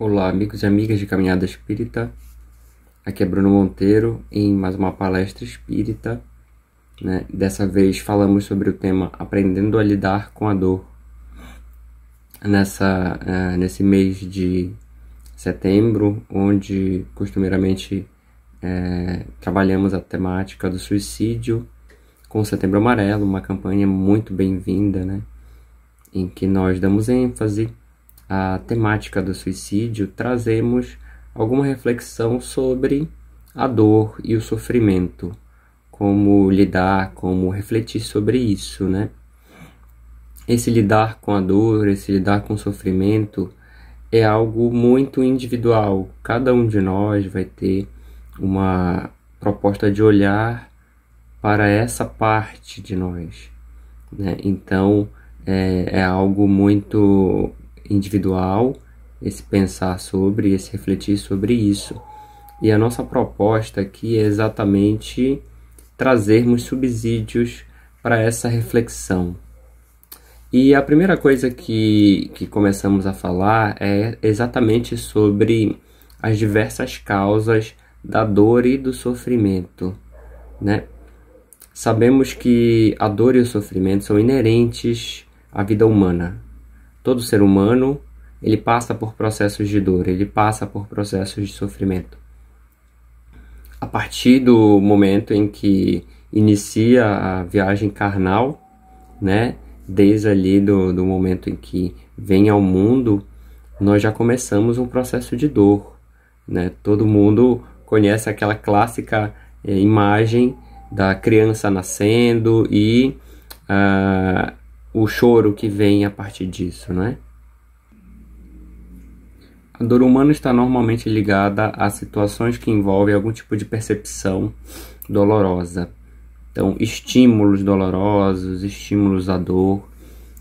Olá, amigos e amigas de Caminhada Espírita. Aqui é Bruno Monteiro em mais uma palestra espírita, né? Dessa vez falamos sobre o tema Aprendendo a Lidar com a Dor. Nesse mês de setembro, onde costumeiramente trabalhamos a temática do suicídio com o Setembro Amarelo, uma campanha muito bem-vinda, né? Em que nós damos ênfase à temática do suicídio, trazemos alguma reflexão sobre a dor e o sofrimento, como lidar, como refletir sobre isso, né? Esse lidar com a dor, esse lidar com o sofrimento é algo muito individual. Cada um de nós vai ter uma proposta de olhar para essa parte de nós, né? Então, é algo muito individual, esse pensar sobre, esse refletir sobre isso. E a nossa proposta aqui é exatamente trazermos subsídios para essa reflexão. E a primeira coisa que começamos a falar é exatamente sobre as diversas causas da dor e do sofrimento, né? Sabemos que a dor e o sofrimento são inerentes à vida humana. Todo ser humano, ele passa por processos de dor, ele passa por processos de sofrimento. A partir do momento em que inicia a viagem carnal, né? Desde ali do momento em que vem ao mundo, nós já começamos um processo de dor, né? Todo mundo conhece aquela clássica imagem da criança nascendo e o choro que vem a partir disso, né? A dor humana está normalmente ligada a situações que envolvem algum tipo de percepção dolorosa. Então, estímulos dolorosos, estímulos à dor,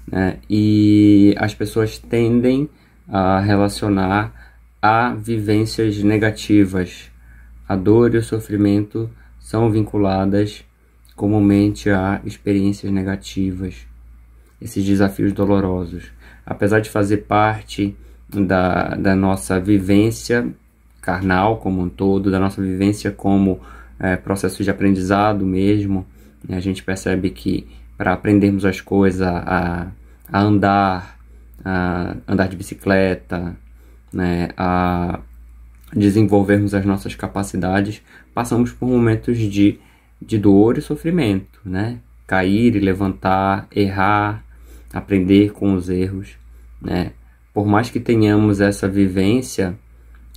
né? E as pessoas tendem a relacionar a vivências negativas. A dor e o sofrimento são vinculadas comumente a experiências negativas, esses desafios dolorosos. Apesar de fazer parte da nossa vivência carnal como um todo, da nossa vivência como processo de aprendizado mesmo, a gente percebe que para aprendermos as coisas, a andar de bicicleta, né, a desenvolvermos as nossas capacidades, passamos por momentos de dor e sofrimento, né? Cair e levantar, errar, aprender com os erros, né? Por mais que tenhamos essa vivência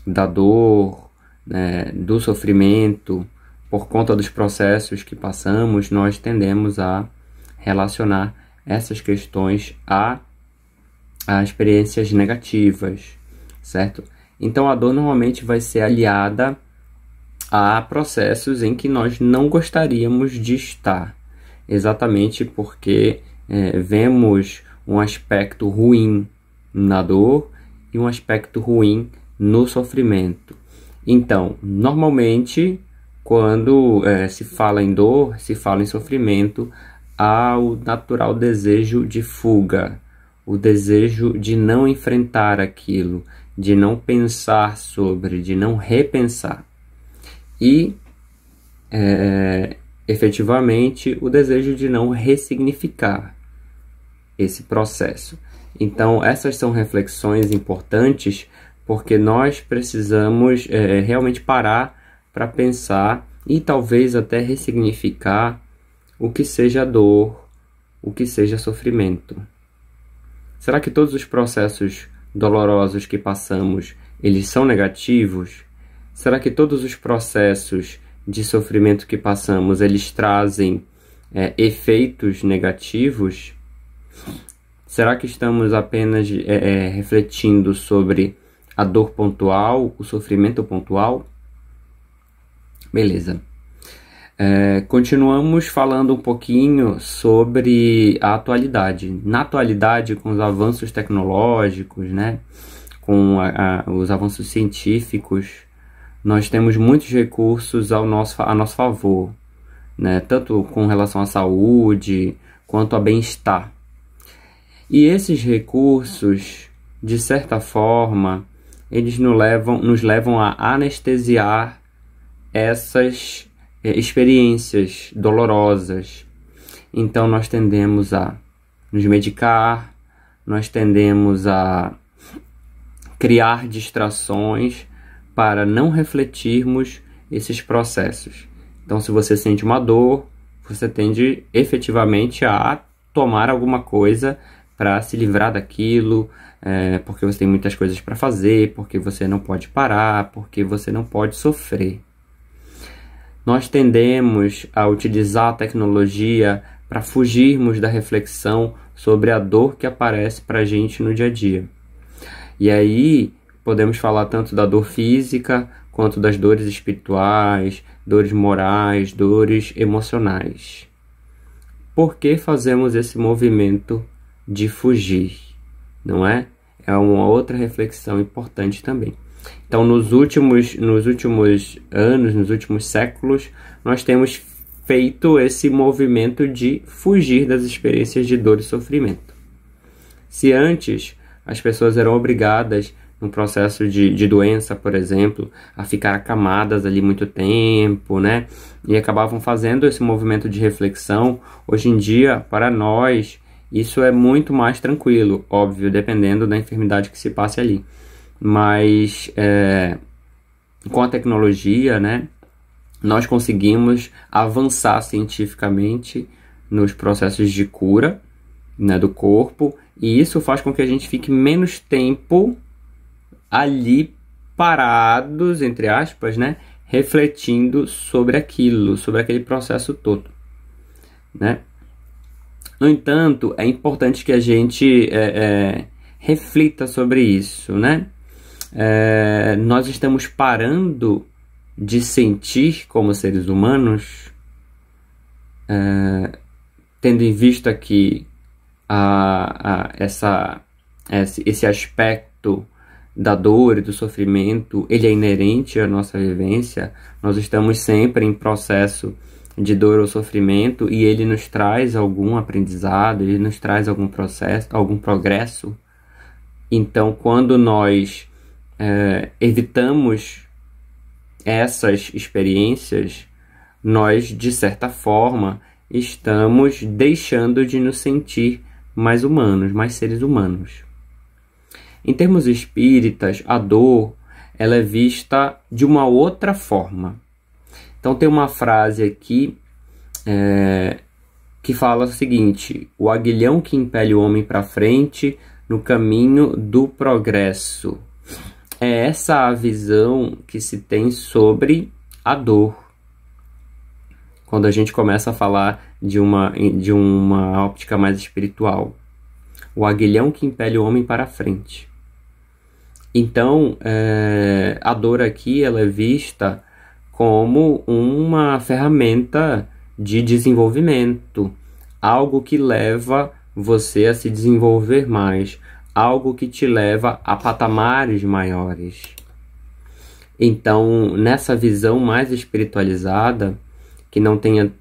da dor, né, do sofrimento, por conta dos processos que passamos, nós tendemos a relacionar essas questões a experiências negativas, certo? Então a dor normalmente vai ser aliada a processos em que nós não gostaríamos de estar, exatamente porque vemos um aspecto ruim na dor e um aspecto ruim no sofrimento. Então, normalmente, quando se fala em dor, se fala em sofrimento, há o natural desejo de fuga, o desejo de não enfrentar aquilo, de não pensar sobre, de não repensar. E, efetivamente, o desejo de não ressignificar esse processo. Então, essas são reflexões importantes porque nós precisamos realmente parar para pensar e talvez até ressignificar o que seja dor, o que seja sofrimento. Será que todos os processos dolorosos que passamos, eles são negativos? Será que todos os processos de sofrimento que passamos, eles trazem efeitos negativos? Será que estamos apenas refletindo sobre a dor pontual, o sofrimento pontual? Beleza. Continuamos falando um pouquinho sobre a atualidade. Na atualidade, com os avanços tecnológicos, né, com os avanços científicos, nós temos muitos recursos a nosso favor, né, tanto com relação à saúde quanto a bem-estar. E esses recursos, de certa forma, eles nos levam a anestesiar essas experiências dolorosas. Então nós tendemos a nos medicar, nós tendemos a criar distrações para não refletirmos esses processos. Então, se você sente uma dor, você tende efetivamente a tomar alguma coisa para se livrar daquilo, porque você tem muitas coisas para fazer, porque você não pode parar, porque você não pode sofrer. Nós tendemos a utilizar a tecnologia para fugirmos da reflexão sobre a dor que aparece para a gente no dia a dia. E aí podemos falar tanto da dor física, quanto das dores espirituais, dores morais, dores emocionais. Por que fazemos esse movimento de fugir? Não é? É uma outra reflexão importante também. Então, nos últimos anos, nos últimos séculos, nós temos feito esse movimento de fugir das experiências de dor e sofrimento. Se antes as pessoas eram obrigadas, num processo de doença, por exemplo, a ficar acamadas ali muito tempo, né? E acabavam fazendo esse movimento de reflexão. Hoje em dia, para nós, isso é muito mais tranquilo, óbvio, dependendo da enfermidade que se passe ali. Mas com a tecnologia, né, nós conseguimos avançar cientificamente nos processos de cura, né, do corpo, e isso faz com que a gente fique menos tempo ali parados, entre aspas, né, refletindo sobre aquilo, sobre aquele processo todo, né? No entanto, é importante que a gente reflita sobre isso, né? Nós estamos parando de sentir como seres humanos, tendo em vista que esse aspecto da dor e do sofrimento, ele é inerente à nossa vivência. Nós estamos sempre em processo de dor ou sofrimento e ele nos traz algum aprendizado, ele nos traz algum processo, algum progresso. Então, quando nós evitamos essas experiências, nós, de certa forma, estamos deixando de nos sentir mais humanos, mais seres humanos. Em termos espíritas, a dor ela é vista de uma outra forma. Então tem uma frase aqui que fala o seguinte: o aguilhão que impele o homem para frente no caminho do progresso. É essa a visão que se tem sobre a dor. Quando a gente começa a falar de uma óptica mais espiritual. O aguilhão que impele o homem para frente. Então, a dor aqui ela é vista como uma ferramenta de desenvolvimento, algo que leva você a se desenvolver mais, algo que te leva a patamares maiores. Então, nessa visão mais espiritualizada, que não tenha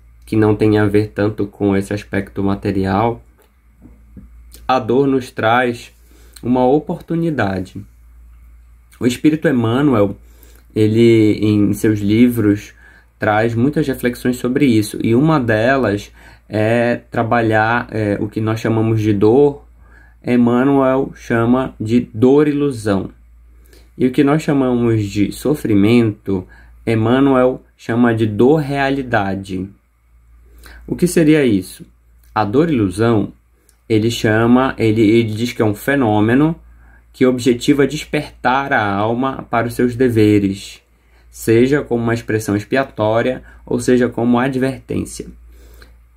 a ver tanto com esse aspecto material, a dor nos traz uma oportunidade. O Espírito Emmanuel, ele em seus livros traz muitas reflexões sobre isso, e uma delas é trabalhar o que nós chamamos de dor. Emmanuel chama de dor-ilusão, e o que nós chamamos de sofrimento, Emmanuel chama de dor-realidade. O que seria isso? A dor-ilusão, ele diz que é um fenômeno que objetiva despertar a alma para os seus deveres, seja como uma expressão expiatória, ou seja como advertência.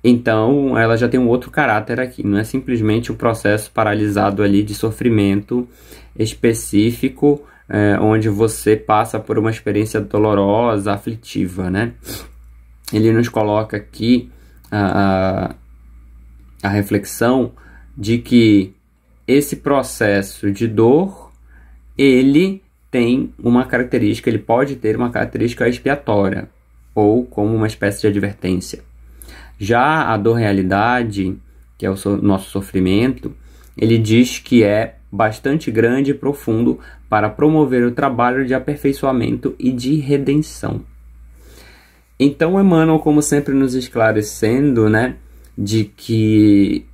Então, ela já tem um outro caráter aqui, não é simplesmente um processo paralisado ali de sofrimento específico, onde você passa por uma experiência dolorosa, aflitiva, né? Ele nos coloca aqui a reflexão de que esse processo de dor, ele tem uma característica, ele pode ter uma característica expiatória, ou como uma espécie de advertência. Já a dor-realidade, que é o nosso sofrimento, ele diz que é bastante grande e profundo para promover o trabalho de aperfeiçoamento e de redenção. Então, Emmanuel, como sempre, nos esclarecendo, né, de que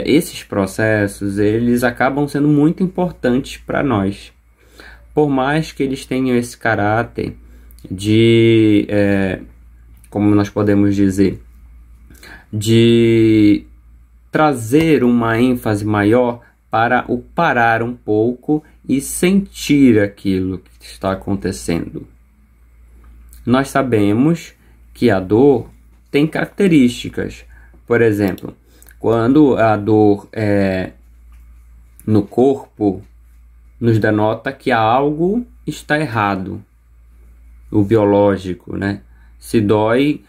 esses processos, eles acabam sendo muito importantes para nós. Por mais que eles tenham esse caráter de, como nós podemos dizer, de trazer uma ênfase maior para o parar um pouco e sentir aquilo que está acontecendo. Nós sabemos que a dor tem características. Por exemplo, quando a dor é no corpo, nos denota que algo está errado. O biológico, né? Se dói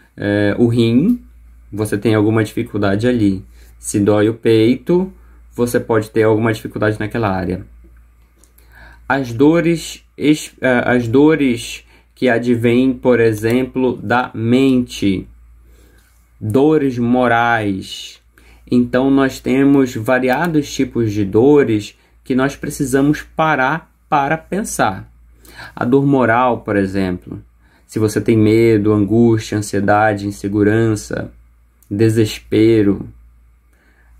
o rim, você tem alguma dificuldade ali. Se dói o peito, você pode ter alguma dificuldade naquela área. As dores que advêm, por exemplo, da mente, dores morais. Então, nós temos variados tipos de dores que nós precisamos parar para pensar. A dor moral, por exemplo, se você tem medo, angústia, ansiedade, insegurança, desespero,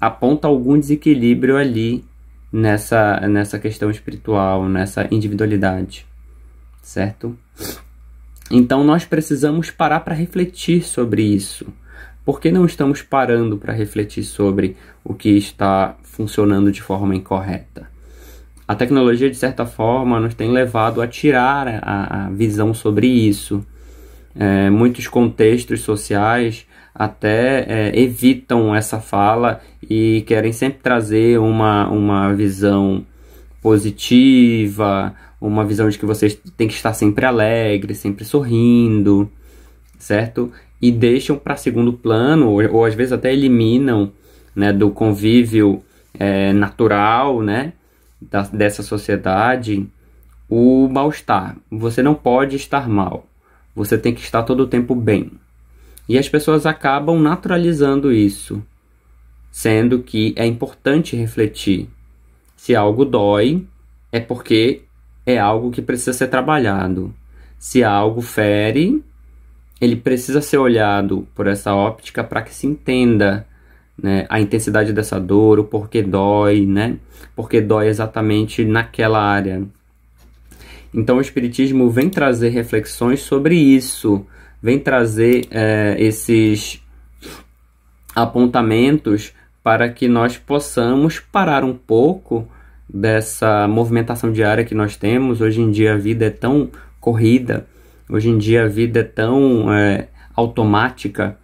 aponta algum desequilíbrio ali nessa questão espiritual, nessa individualidade, certo? Então nós precisamos parar para refletir sobre isso. Por que não estamos parando para refletir sobre o que está funcionando de forma incorreta? A tecnologia, de certa forma, nos tem levado a tirar a visão sobre isso. Muitos contextos sociais até evitam essa fala e querem sempre trazer uma visão positiva, uma visão de que você tem que estar sempre alegre, sempre sorrindo, certo? E deixam para segundo plano, ou às vezes até eliminam, né, do convívio natural, né, dessa sociedade, o mal-estar. Você não pode estar mal, você tem que estar todo o tempo bem. E as pessoas acabam naturalizando isso, sendo que é importante refletir. Se algo dói, é porque é algo que precisa ser trabalhado. Se algo fere, ele precisa ser olhado por essa óptica para que se entenda, né, a intensidade dessa dor, o porquê dói, né? Porque dói exatamente naquela área. Então o Espiritismo vem trazer reflexões sobre isso, vem trazer esses apontamentos para que nós possamos parar um pouco dessa movimentação diária que nós temos. Hoje em dia a vida é tão corrida, hoje em dia a vida é tão automática,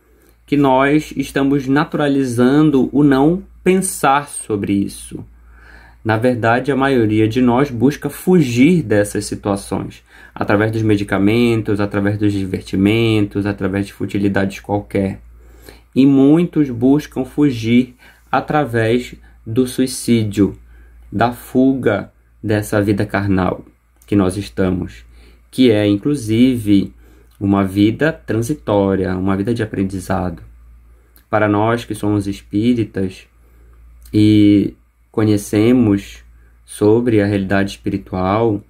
que nós estamos naturalizando o não pensar sobre isso. Na verdade, a maioria de nós busca fugir dessas situações, através dos medicamentos, através dos divertimentos, através de futilidades qualquer. E muitos buscam fugir através do suicídio, da fuga dessa vida carnal que nós estamos, que é, inclusive, uma vida transitória, uma vida de aprendizado. Para nós que somos espíritas e conhecemos sobre a realidade espiritual,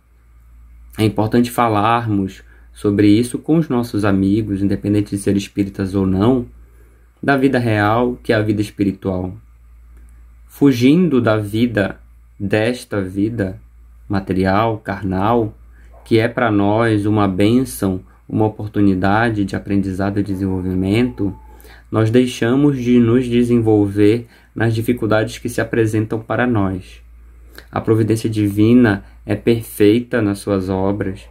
é importante falarmos sobre isso com os nossos amigos, independente de ser espíritas ou não, da vida real, que é a vida espiritual. Fugindo da vida, desta vida material, carnal, que é para nós uma bênção, uma oportunidade de aprendizado e desenvolvimento, nós deixamos de nos desenvolver nas dificuldades que se apresentam para nós. A providência divina é perfeita nas suas obras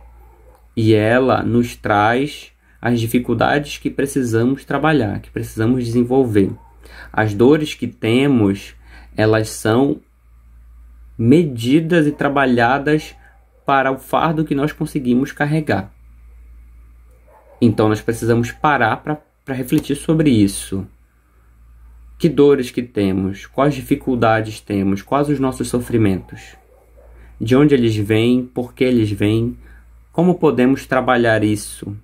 e ela nos traz as dificuldades que precisamos trabalhar, que precisamos desenvolver. As dores que temos, elas são medidas e trabalhadas para o fardo que nós conseguimos carregar. Então nós precisamos parar para refletir sobre isso. Que dores que temos? Quais dificuldades temos? Quais os nossos sofrimentos? De onde eles vêm? Por que eles vêm? Como podemos trabalhar isso?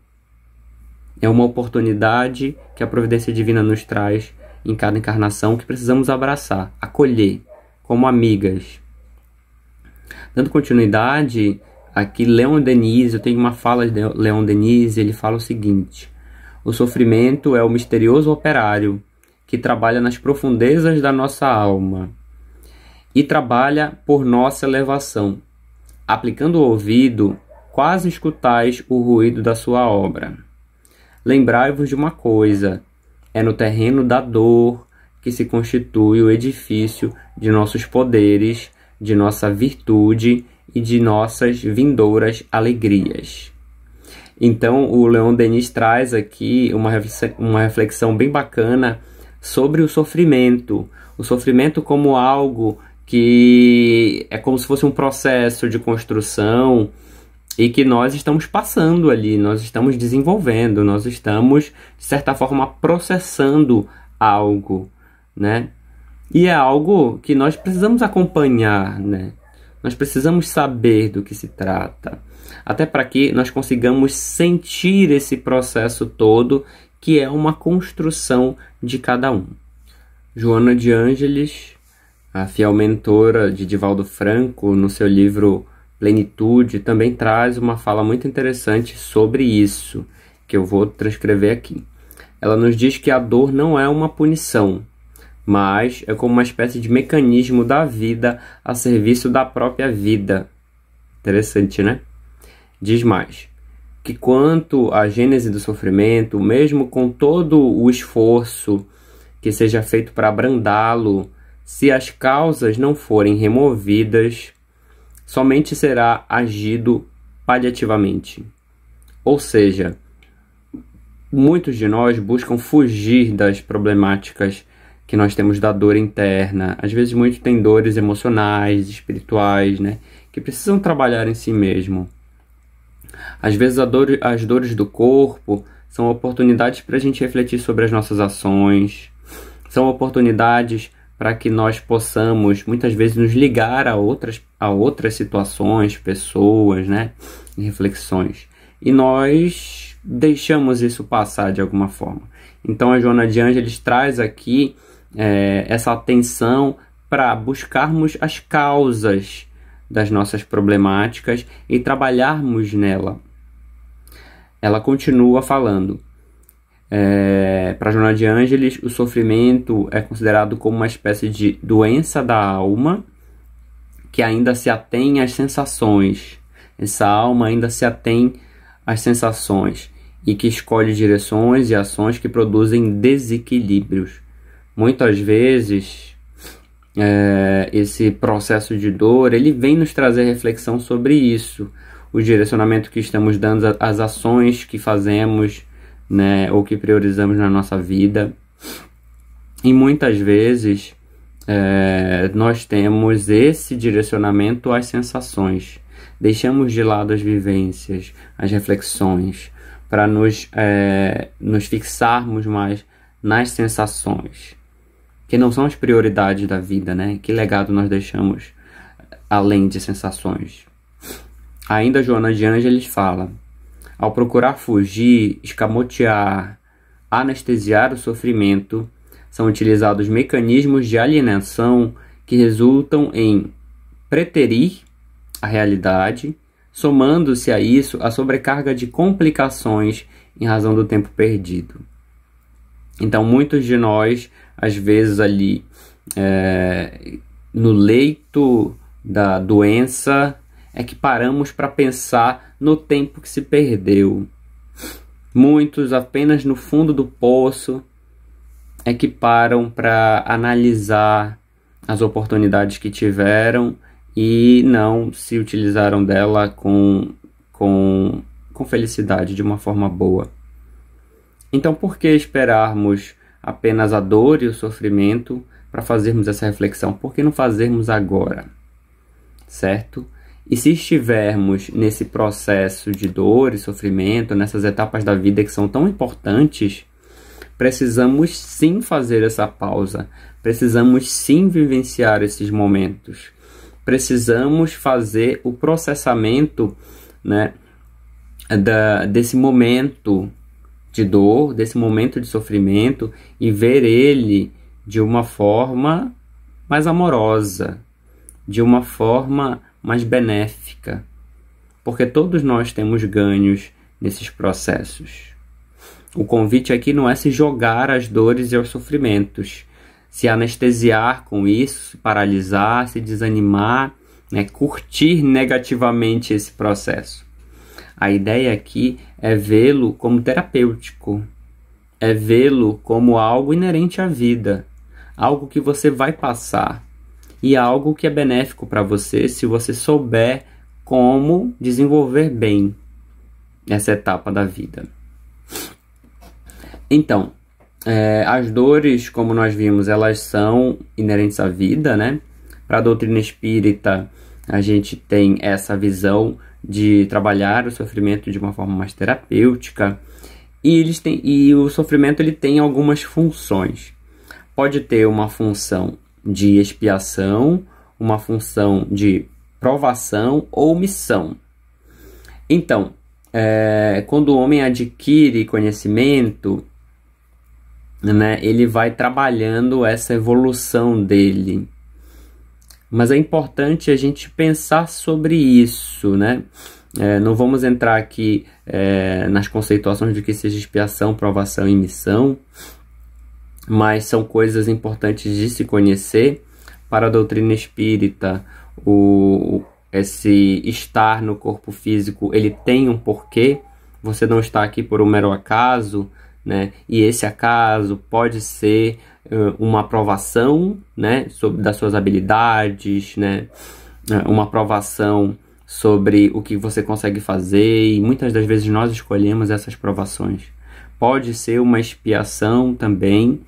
É uma oportunidade que a providência divina nos traz em cada encarnação que precisamos abraçar, acolher como amigas. Dando continuidade, aqui Leon Denis, eu tenho uma fala de Leon Denis, ele fala o seguinte: o sofrimento é o misterioso operário que trabalha nas profundezas da nossa alma e trabalha por nossa elevação. Aplicando o ouvido, quase escutais o ruído da sua obra. Lembrai-vos de uma coisa: é no terreno da dor que se constitui o edifício de nossos poderes, de nossa virtude e de nossas vindouras alegrias. Então, o Leon Denis traz aqui uma reflexão bem bacana sobre o sofrimento como algo que é como se fosse um processo de construção e que nós estamos passando ali, nós estamos desenvolvendo, nós estamos, de certa forma, processando algo, né? E é algo que nós precisamos acompanhar, né? Nós precisamos saber do que se trata, até para que nós consigamos sentir esse processo todo, que é uma construção de cada um. Joana de Ângeles, a fiel mentora de Divaldo Franco, no seu livro Plenitude, também traz uma fala muito interessante sobre isso, que eu vou transcrever aqui. Ela nos diz que a dor não é uma punição, mas é como uma espécie de mecanismo da vida a serviço da própria vida. Interessante, né? Diz mais, que quanto à gênese do sofrimento, mesmo com todo o esforço que seja feito para abrandá-lo, se as causas não forem removidas, somente será agido paliativamente. Ou seja, muitos de nós buscam fugir das problemáticas que nós temos da dor interna. Às vezes muitos têm dores emocionais, espirituais, né? Que precisam trabalhar em si mesmo. Às vezes as dores do corpo são oportunidades para a gente refletir sobre as nossas ações. São oportunidades para que nós possamos, muitas vezes, nos ligar a outras situações, pessoas, né? Reflexões. E nós deixamos isso passar de alguma forma. Então a Joana de Ângeles traz aqui essa atenção para buscarmos as causas das nossas problemáticas e trabalharmos nela. Ela continua falando. Para Joana de Ângeles, o sofrimento é considerado como uma espécie de doença da alma que ainda se atém às sensações. Essa alma ainda se atém às sensações e que escolhe direções e ações que produzem desequilíbrios. Muitas vezes, esse processo de dor, ele vem nos trazer reflexão sobre isso. O direcionamento que estamos dando às ações que fazemos, né, ou que priorizamos na nossa vida. E muitas vezes, nós temos esse direcionamento às sensações. Deixamos de lado as vivências, as reflexões, para nos fixarmos mais nas sensações, que não são as prioridades da vida, né? Que legado nós deixamos além de sensações? Ainda Joana de Ângeles fala: ao procurar fugir, escamotear, anestesiar o sofrimento, são utilizados mecanismos de alienação que resultam em preterir a realidade, somando-se a isso a sobrecarga de complicações em razão do tempo perdido. Então, muitos de nós, às vezes ali no leito da doença, é que paramos para pensar no tempo que se perdeu. Muitos apenas no fundo do poço é que param para analisar as oportunidades que tiveram e não se utilizaram dela com felicidade, de uma forma boa. Então, por que esperarmos apenas a dor e o sofrimento para fazermos essa reflexão? Por que não fazermos agora? Certo? E se estivermos nesse processo de dor e sofrimento, nessas etapas da vida que são tão importantes, precisamos sim fazer essa pausa, precisamos sim vivenciar esses momentos, precisamos fazer o processamento, né, desse momento de dor, desse momento de sofrimento e ver ele de uma forma mais amorosa, de uma forma mas benéfica, porque todos nós temos ganhos nesses processos. O convite aqui não é se jogar às dores e aos sofrimentos, se anestesiar com isso, se paralisar, se desanimar, né? Curtir negativamente esse processo. A ideia aqui é vê-lo como terapêutico, é vê-lo como algo inerente à vida, algo que você vai passar e algo que é benéfico para você se você souber como desenvolver bem essa etapa da vida. Então, as dores, como nós vimos, elas são inerentes à vida, né? Para a doutrina espírita, a gente tem essa visão de trabalhar o sofrimento de uma forma mais terapêutica, e o sofrimento ele tem algumas funções. Pode ter uma função de expiação, uma função de provação ou missão. Então, quando o homem adquire conhecimento, né, ele vai trabalhando essa evolução dele. Mas é importante a gente pensar sobre isso, né? Não vamos entrar aqui nas conceituações de que seja expiação, provação e missão, mas são coisas importantes de se conhecer. Para a doutrina espírita, esse estar no corpo físico, ele tem um porquê. Você não está aqui por um mero acaso, né? E esse acaso pode ser uma aprovação, né, das suas habilidades, né? Uma aprovação sobre o que você consegue fazer, e muitas das vezes nós escolhemos essas provações. Pode ser uma expiação também,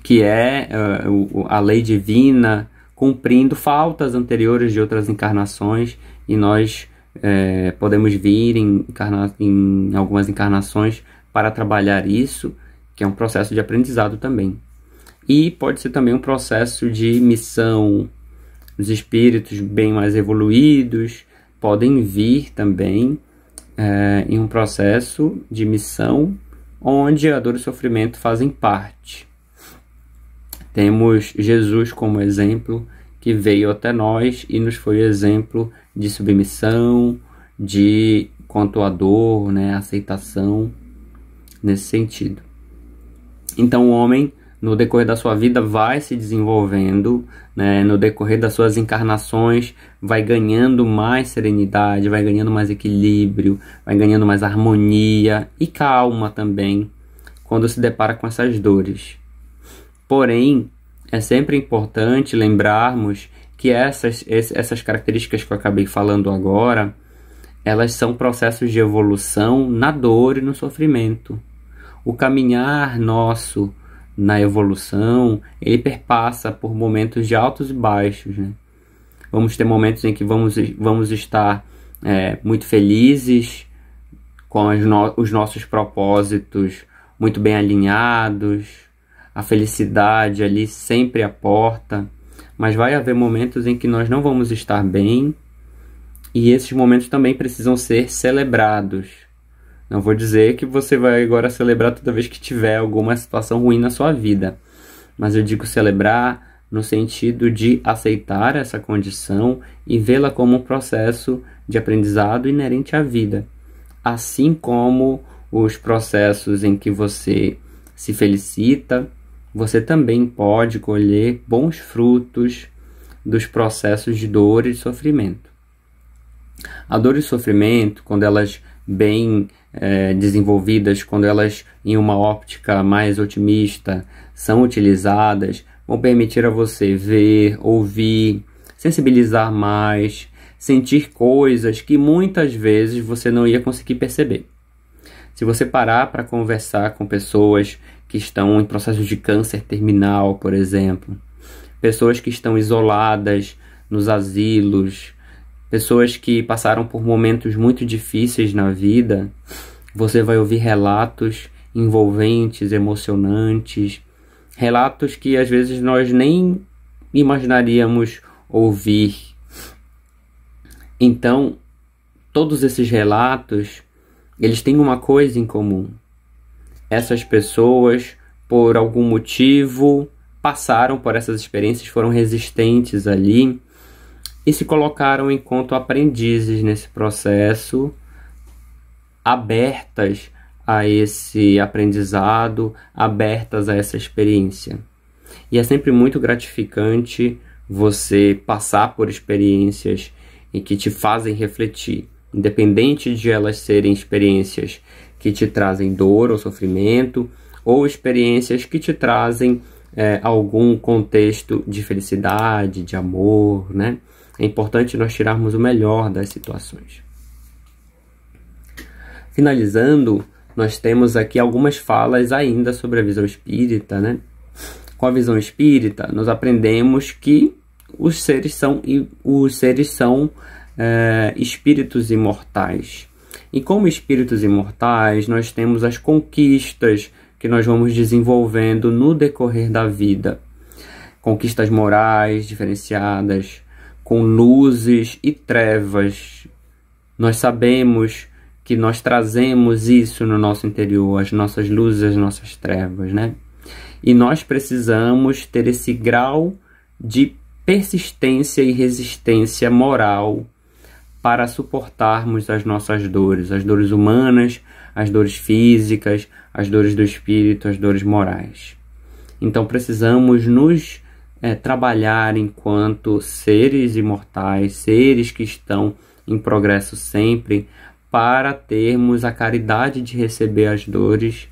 que é a lei divina cumprindo faltas anteriores de outras encarnações, e nós podemos vir em algumas encarnações para trabalhar isso, que é um processo de aprendizado também. E pode ser também um processo de missão. Os espíritos bem mais evoluídos podem vir também em um processo de missão onde a dor e o sofrimento fazem parte. Temos Jesus como exemplo, que veio até nós e nos foi exemplo de submissão, de quanto à dor, né, aceitação, nesse sentido. Então o homem, no decorrer da sua vida, vai se desenvolvendo, né? No decorrer das suas encarnações, vai ganhando mais serenidade, vai ganhando mais equilíbrio, vai ganhando mais harmonia e calma também, quando se depara com essas dores. Porém, é sempre importante lembrarmos que essas características que eu acabei falando agora, elas são processos de evolução na dor e no sofrimento. O caminhar nosso na evolução, ele perpassa por momentos de altos e baixos, né? Vamos ter momentos em que vamos estar muito felizes, com os nossos propósitos muito bem alinhados, a felicidade ali sempre à porta, mas vai haver momentos em que nós não vamos estar bem, e esses momentos também precisam ser celebrados. Não vou dizer que você vai agora celebrar toda vez que tiver alguma situação ruim na sua vida, mas eu digo celebrar no sentido de aceitar essa condição e vê-la como um processo de aprendizado inerente à vida, assim como os processos em que você se felicita, você também pode colher bons frutos dos processos de dor e sofrimento. A dor e o sofrimento, quando elas bem desenvolvidas, quando elas em uma óptica mais otimista são utilizadas, vão permitir a você ver, ouvir, sensibilizar mais, sentir coisas que muitas vezes você não ia conseguir perceber. Se você parar para conversar com pessoas que estão em processo de câncer terminal, por exemplo, pessoas que estão isoladas nos asilos, pessoas que passaram por momentos muito difíceis na vida, você vai ouvir relatos envolventes, emocionantes, relatos que às vezes nós nem imaginaríamos ouvir. Então, todos esses relatos, eles têm uma coisa em comum. Essas pessoas, por algum motivo, passaram por essas experiências, foram resistentes ali, e se colocaram enquanto aprendizes nesse processo, abertas a esse aprendizado, abertas a essa experiência. E é sempre muito gratificante você passar por experiências em que te fazem refletir, independente de elas serem experiências que te trazem dor ou sofrimento, ou experiências que te trazem algum contexto de felicidade, de amor, né? É importante nós tirarmos o melhor das situações. Finalizando, nós temos aqui algumas falas ainda sobre a visão espírita, né? Com a visão espírita, nós aprendemos que os seres são espíritos imortais. E como espíritos imortais, nós temos as conquistas que nós vamos desenvolvendo no decorrer da vida. Conquistas morais diferenciadas, com luzes e trevas. Nós sabemos que nós trazemos isso no nosso interior, as nossas luzes, as nossas trevas, né? E nós precisamos ter esse grau de persistência e resistência moral para suportarmos as nossas dores, as dores humanas, as dores físicas, as dores do espírito, as dores morais. Então precisamos nos trabalhar enquanto seres imortais, seres que estão em progresso sempre, para termos a caridade de receber as dores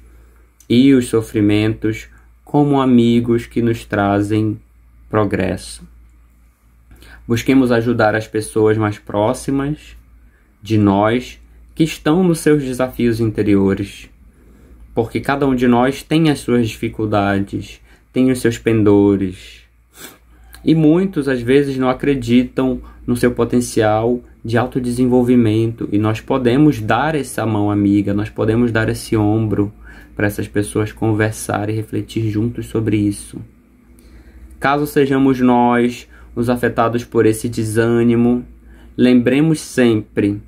e os sofrimentos como amigos que nos trazem progresso. Busquemos ajudar as pessoas mais próximas de nós que estão nos seus desafios interiores, porque cada um de nós tem as suas dificuldades, tem os seus pendores, e muitos às vezes não acreditam no seu potencial de autodesenvolvimento, e nós podemos dar essa mão amiga, nós podemos dar esse ombro para essas pessoas conversar e refletir juntos sobre isso. Caso sejamos nós os afetados por esse desânimo, lembremos sempre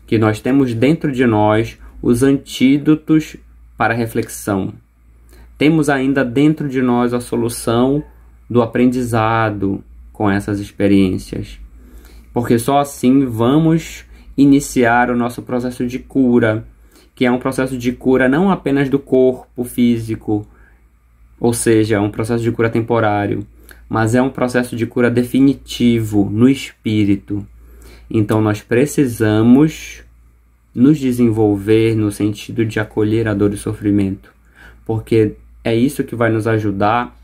que nós temos dentro de nós os antídotos para a reflexão. Temos ainda dentro de nós a solução do aprendizado com essas experiências. Porque só assim vamos iniciar o nosso processo de cura, que é um processo de cura não apenas do corpo físico, ou seja, um processo de cura temporário, mas é um processo de cura definitivo no espírito. Então nós precisamos nos desenvolver no sentido de acolher a dor e o sofrimento, porque é isso que vai nos ajudar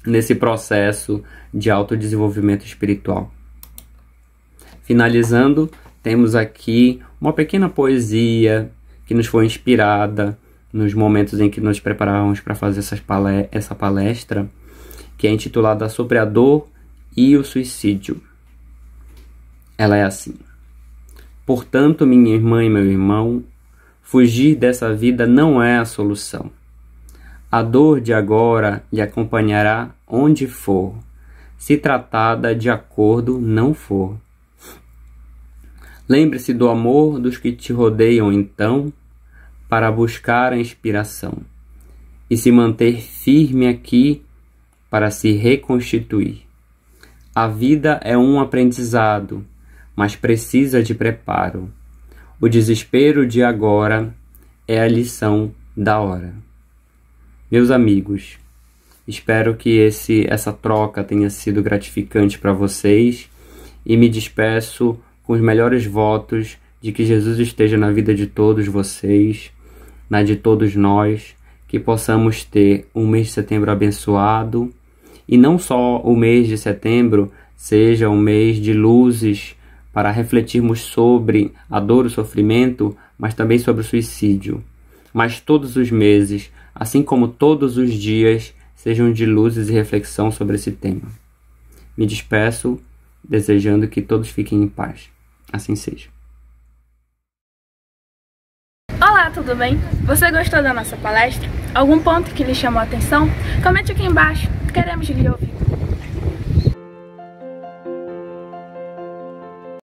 nesse processo de autodesenvolvimento espiritual. Finalizando, temos aqui uma pequena poesia que nos foi inspirada nos momentos em que nos preparávamos para fazer essa palestra, que é intitulada Sobre a Dor e o Suicídio. Ela é assim: portanto, minha irmã e meu irmão, fugir dessa vida não é a solução. A dor de agora lhe acompanhará onde for, se tratada de acordo não for. Lembre-se do amor dos que te rodeiam então, para buscar a inspiração, e se manter firme aqui para se reconstituir. A vida é um aprendizado, mas precisa de preparo. O desespero de agora é a lição da hora. Meus amigos, espero que essa troca tenha sido gratificante para vocês e me despeço com os melhores votos de que Jesus esteja na vida de todos vocês, na de todos nós, que possamos ter um mês de setembro abençoado, e não só o mês de setembro seja um mês de luzes para refletirmos sobre a dor e o sofrimento, mas também sobre o suicídio. Mas todos os meses, assim como todos os dias, sejam de luzes e reflexão sobre esse tema. Me despeço, desejando que todos fiquem em paz. Assim seja. Olá, tudo bem? Você gostou da nossa palestra? Algum ponto que lhe chamou a atenção? Comente aqui embaixo, queremos lhe ouvir.